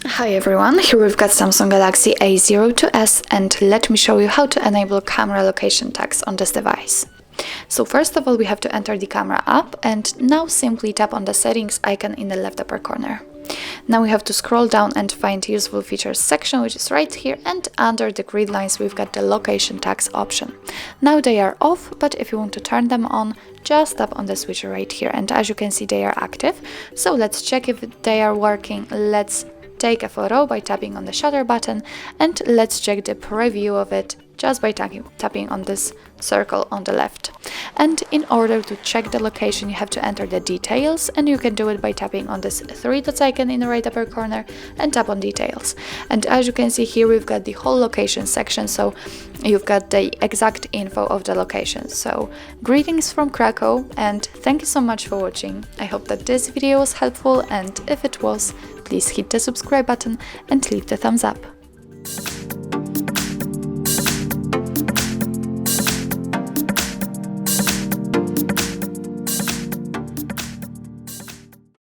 Hi everyone, here we've got Samsung Galaxy A02s and let me show you how to enable camera location tags on this device. So first of all, we have to enter the camera app and now simply tap on the settings icon in the left upper corner. Now we have to scroll down and find useful features section, which is right here, and under the grid lines we've got the location tags option. Now they are off, but if you want to turn them on, just tap on the switcher right here, and as you can see they are active. So let's check if they are working. Let's take a photo by tapping on the shutter button, and let's check the preview of it just by tapping on this circle on the left. And in order to check the location, you have to enter the details, and you can do it by tapping on this three dots icon in the right upper corner and tap on details. And as you can see here, we've got the whole location section, so you've got the exact info of the location. So greetings from Krakow, and thank you so much for watching. I hope that this video was helpful, and if it was, please hit the subscribe button and leave the thumbs up.